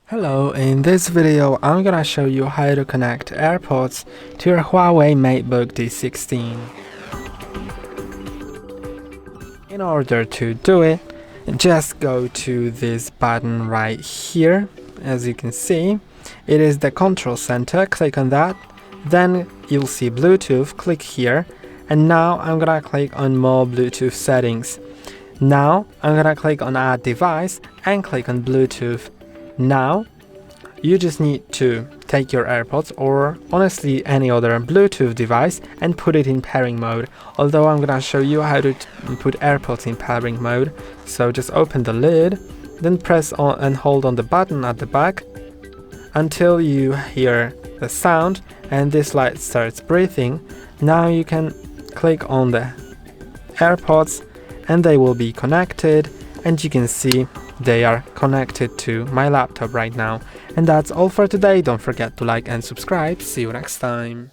Hello, in this video I'm gonna show you how to connect AirPods to your Huawei MateBook D16. In order to do it, just go to this button right here. As you can see, it is the control center. Click on that, then you'll see Bluetooth. Click here, and now I'm gonna click on more Bluetooth settings. Now I'm gonna click on add device and click on Bluetooth. Now you just need to take your AirPods or honestly any other Bluetooth device and put it in pairing mode, although I'm gonna show you how to put AirPods in pairing mode. So just open the lid, then press on and hold on the button at the back until you hear the sound and this light starts breathing. Now you can click on the AirPods and they will be connected, and you can see they are connected to my laptop right now. And that's all for today. Don't forget to like and subscribe. See you next time.